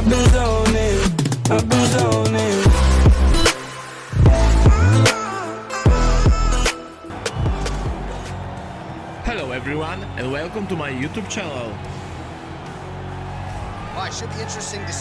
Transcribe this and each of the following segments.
I've been zoning, I've been zoning. Hello everyone and welcome to my YouTube channel. Well, it should be interesting to see.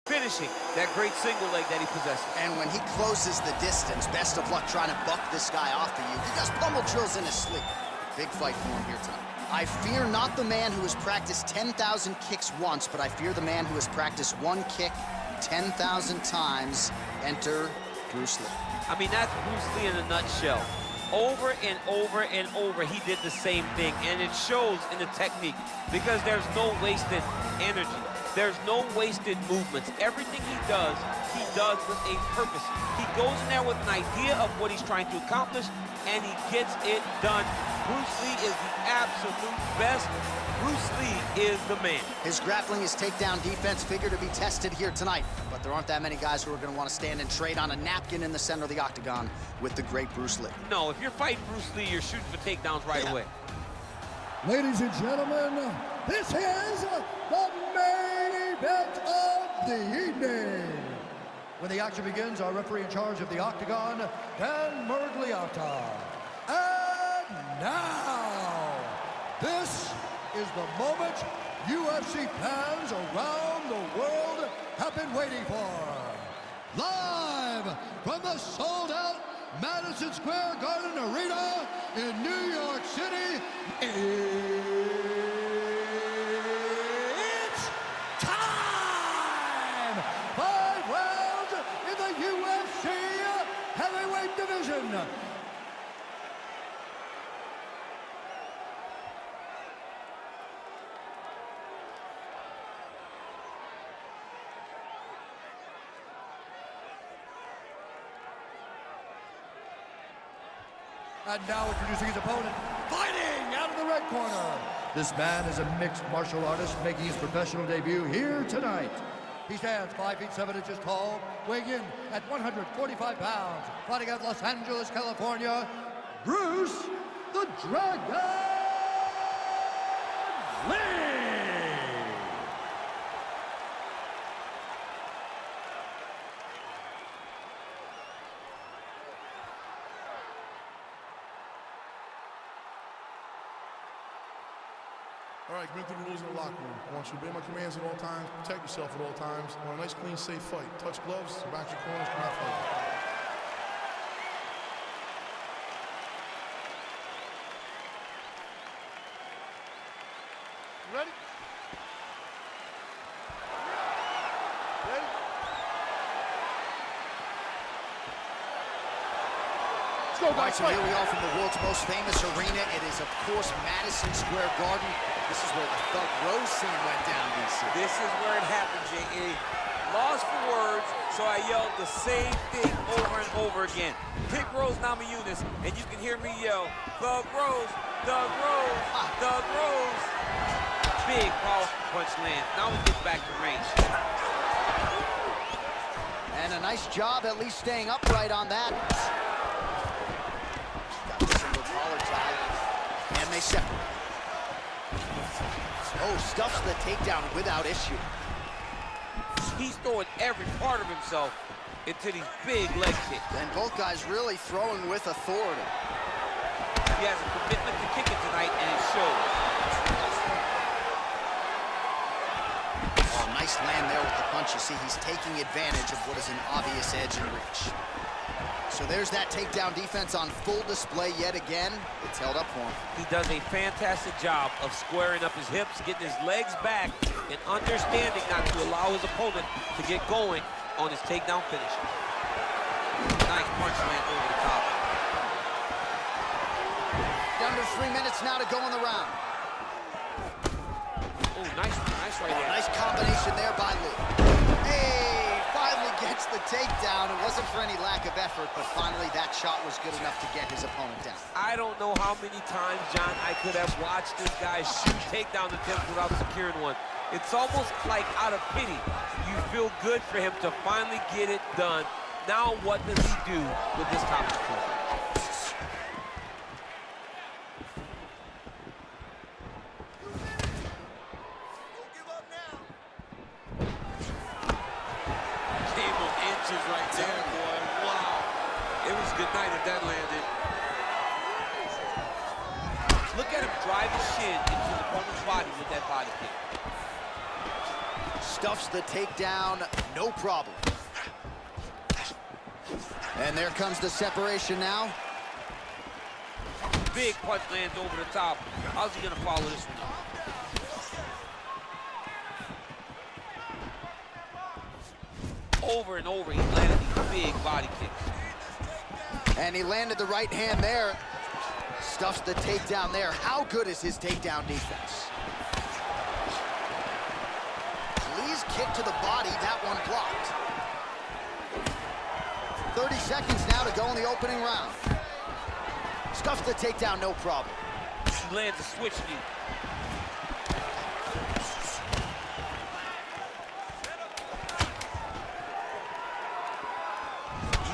Finishing that great single leg that he possesses. And when he closes the distance, best of luck trying to buck this guy off of you. He does pummel drills in his sleep. Big fight for him here tonight. I fear not the man who has practiced 10,000 kicks once, but I fear the man who has practiced one kick 10,000 times. Enter Bruce Lee. I mean, that's Bruce Lee in a nutshell. Over and over and over, he did the same thing, and it shows in the technique because there's no wasted energy. There's no wasted movements. Everything he does with a purpose. He goes in there with an idea of what he's trying to accomplish, and he gets it done. Bruce Lee is the absolute best. Bruce Lee is the man. His grappling, his takedown defense figure to be tested here tonight, but there aren't that many guys who are going to want to stand and trade on a napkin in the center of the octagon with the great Bruce Lee. No, if you're fighting Bruce Lee, you're shooting for takedowns right away. Ladies and gentlemen, this is the main event of the evening. When the action begins, our referee in charge of the octagon, Dan Murgliata. And now, this is the moment UFC fans around the world have been waiting for. Live from the sold-out Madison Square Garden Arena in New York City, it's time! 5 rounds in the UFC heavyweight division. And now introducing his opponent, fighting out of the red corner. This man is a mixed martial artist making his professional debut here tonight. He stands 5 feet 7 inches tall, weighing in at 145 pounds, fighting out of Los Angeles, California, Bruce the Dragon Lee. All right, commit to the rules in the locker room. I want you to obey my commands at all times, protect yourself at all times. I want a nice, clean, safe fight. Touch gloves, back your corners, come out fight. Ready? Ready? Let's go, guys. So here we are from the world's most famous arena. It is, of course, Madison Square Garden. This is where the Thug Rose scene went down, DC. This is where it happened, J.A. Lost for words, so I yelled the same thing over and over again. Pick Rose Namajunas, and you can hear me yell, Thug Rose, Thug Rose, Thug Rose. Big, powerful punch land. Now we get back to range. And a nice job at least staying upright on that. Got the single collar tie, and they separate. Oh, stuffs the takedown without issue. He's throwing every part of himself into these big leg kicks. And both guys really throwing with authority. He has a commitment to kicking tonight, and it shows. Oh, nice land there with the punch. You see, he's taking advantage of what is an obvious edge and reach. So there's that takedown defense on full display yet again. It's held up for him. He does a fantastic job of squaring up his hips, getting his legs back, and understanding not to allow his opponent to get going on his takedown finish. Nice punch land over the top. Under 3 minutes now to go in the round. right there. Nice combination there by Lee. Hey, finally gets the takedown. It wasn't for any lack of effort, but finally that shot was good enough to get his opponent down. I don't know how many times, John, I could have watched this guy shoot takedown attempts without securing one. It's almost like out of pity. You feel good for him to finally get it done. Now what does he do with this top control? Game of inches right there, boy. Wow. It was good night if that landed. Look at him drive his shin into the opponent's body with that body kick. Stuffs the takedown, no problem. And there comes the separation now. Big punch lands over the top. How's he gonna follow this one up? Over and over, he landed these big body kicks. And he landed the right hand there. Stuffs the takedown there. How good is his takedown defense? Lee's kick to the body, that one blocked. 30 seconds now to go in the opening round. Stuffs the takedown, no problem. He lands a switch knee.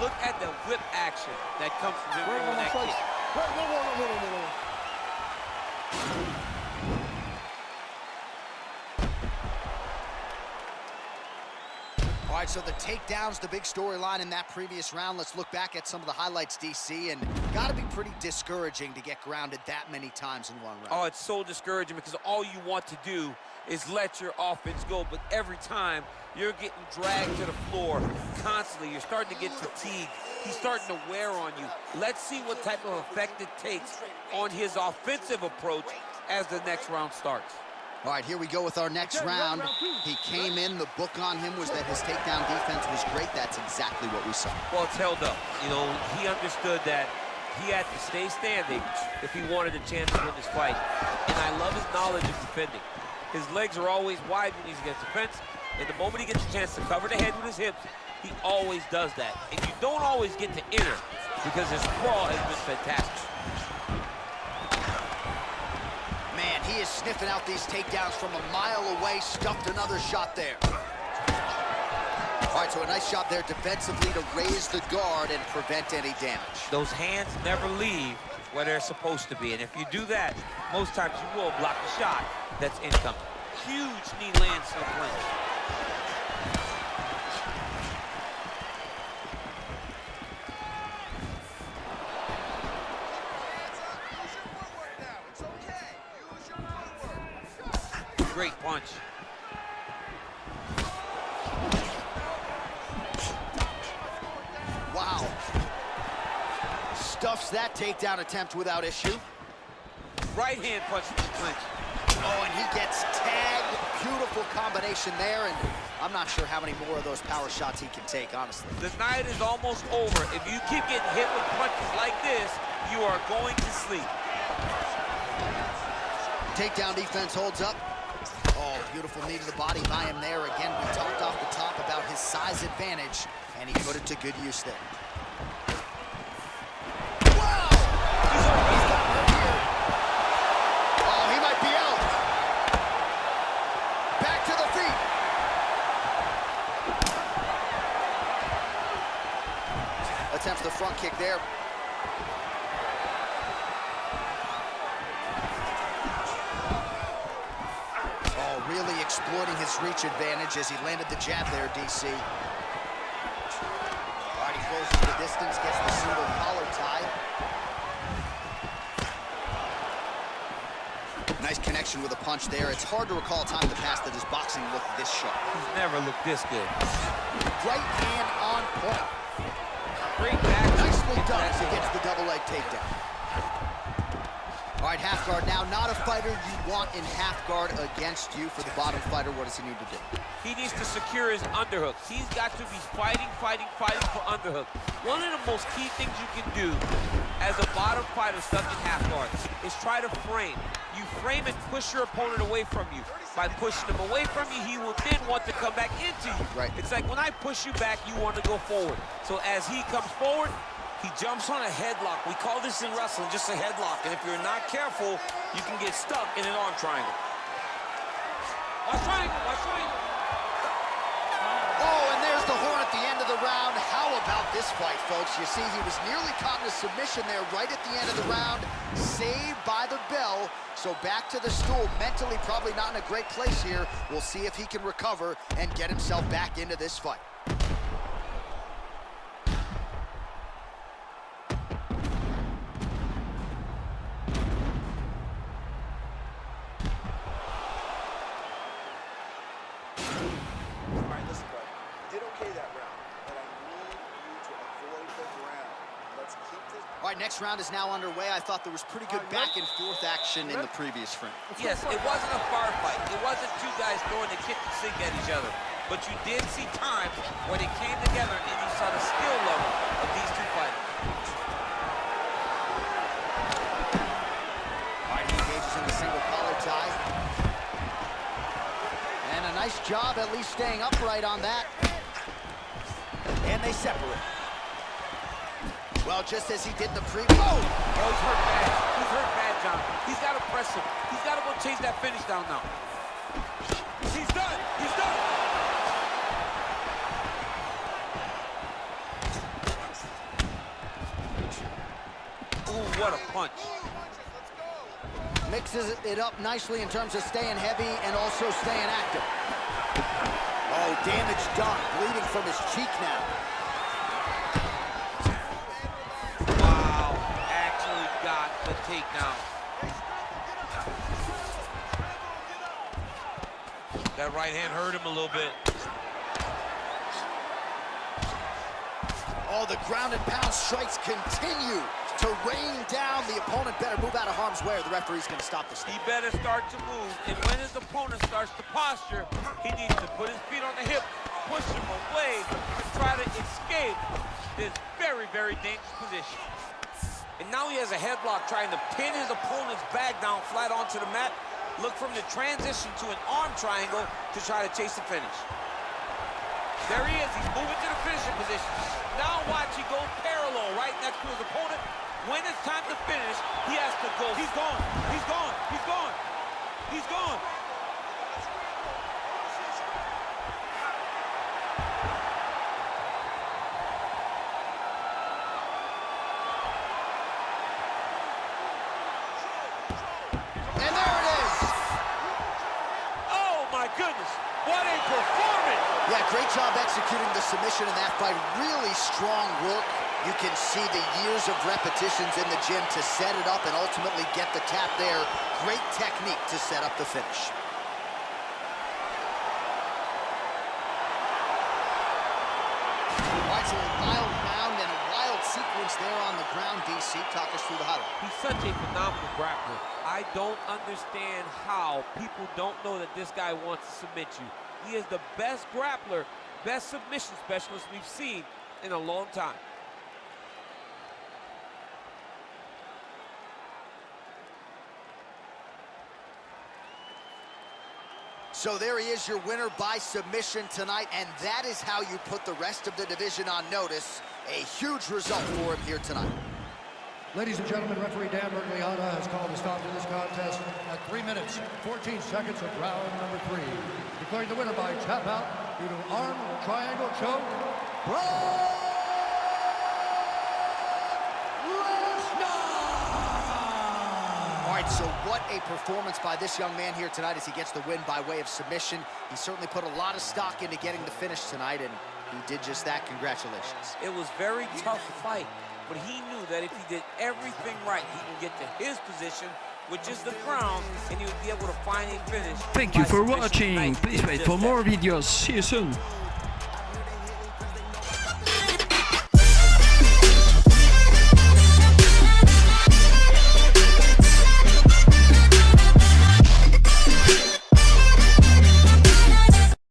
Look at the whip action that comes from him throwing that kick. All right, so the takedown's the big storyline in that previous round. Let's look back at some of the highlights, DC, and got to be pretty discouraging to get grounded that many times in one round. Oh, it's so discouraging because all you want to do is let your offense go, but every time you're getting dragged to the floor constantly. You're starting to get fatigued. He's starting to wear on you. Let's see what type of effect it takes on his offensive approach as the next round starts. All right, here we go with our next round. He came in, the book on him was that his takedown defense was great. That's exactly what we saw. Well, it's held up. You know, he understood that he had to stay standing if he wanted a chance to win this fight. And I love his knowledge of defending. His legs are always wide when he's against the fence, and the moment he gets a chance to cover the head with his hips, he always does that. And you don't always get to enter because his crawl has been fantastic. Man, he is sniffing out these takedowns from a mile away. Stuffed another shot there. All right, so a nice shot there defensively to raise the guard and prevent any damage. Those hands never leave where they're supposed to be. And if you do that, most times you will block the shot that's incoming. Huge knee lands to the clinch. Great punch. Wow. Stuffs that takedown attempt without issue. Right hand punch to the clinch. Oh, and he gets tagged. Beautiful combination there, and I'm not sure how many more of those power shots he can take, honestly. The night is almost over. If you keep getting hit with punches like this, you are going to sleep. Takedown defense holds up. Oh, beautiful knee to the body by him there. Again, we talked off the top about his size advantage, and he put it to good use there. Wow! He's got hurt here. Oh, he might be out. Back to the feet. Attempts the front kick there. Really exploiting his reach advantage as he landed the jab there, DC. All right, he closes the distance, gets the single collar tie. Nice connection with a punch there. It's hard to recall a time in the past that his boxing looked this sharp. He's never looked this good. Right hand on point. Great back. Nicely done as he gets the double leg takedown. All right, half guard now. Not a fighter you want in half guard against you. For the bottom fighter, what does he need to do? He needs to secure his underhooks. He's got to be fighting for underhook. One of the most key things you can do as a bottom fighter stuck in half guard is try to frame. You frame and push your opponent away from you. By pushing him away from you, he will then want to come back into you. Right. It's like when I push you back, you want to go forward. So as he comes forward, he jumps on a headlock. We call this in wrestling just a headlock. And if you're not careful, you can get stuck in an arm triangle. Watch triangle, watch triangle. Oh, and there's the horn at the end of the round. How about this fight, folks? You see, he was nearly caught in a submission there right at the end of the round. Saved by the bell. So back to the stool. Mentally probably not in a great place here. We'll see if he can recover and get himself back into this fight. All right, next round is now underway. I thought there was pretty good back and forth action in the previous frame. Yes, it wasn't a bar fight. It wasn't two guys throwing the kitchen sink at each other. But you did see times when it came together and you saw the skill level of these two fighters. All right, he engages in the single collar tie. And a nice job at least staying upright on that. And they separate. Well, just as he did in the previous. Oh! Oh, he's hurt bad. He's hurt bad, John. He's got to press him. He's got to go chase that finish down now. He's done. He's done. Ooh, what a punch. Mixes it up nicely in terms of staying heavy and also staying active. Oh, damage done. Bleeding from his cheek now. The takedown. That right hand hurt him a little bit. Oh, the ground and pound strikes continue to rain down. The opponent better move out of harm's way or the referee's going to stop this. He better start to move, and when his opponent starts to posture, he needs to put his feet on the hip, push him away, and try to escape this very, very dangerous position. And now he has a headlock trying to pin his opponent's back down flat onto the mat. Look from the transition to an arm triangle to try to chase the finish. There he is. He's moving to the finishing position. Now watch, he goes parallel right next to his opponent. When it's time to finish, he has to go. He's gone. He's gone. He's gone. He's gone. Goodness, what a performance! Yeah, great job executing the submission in that fight. Really strong work. You can see the years of repetitions in the gym to set it up and ultimately get the tap there. Great technique to set up the finish. All right, so a wild round and a wild sequence there on the ground. DC, talk us through the highlight. He's such a phenomenal grappler. I don't understand how people don't know that this guy wants to submit you. He is the best grappler, best submission specialist we've seen in a long time. So there he is, your winner by submission tonight, and that is how you put the rest of the division on notice. A huge result for him here tonight. Ladies and gentlemen, referee Dan Bergliata has called a stop to this contest at 3 minutes, 14 seconds of round number 3. Declaring the winner by tap out due to arm triangle choke, Lesnar! All right, so what a performance by this young man here tonight as he gets the win by way of submission. He certainly put a lot of stock into getting the finish tonight, and he did just that. Congratulations. It was very tough fight. But he knew that if he did everything right, he can get to his position, which is the ground, and he would be able to find a finish. Thank you for watching. Please wait for more videos. See you soon.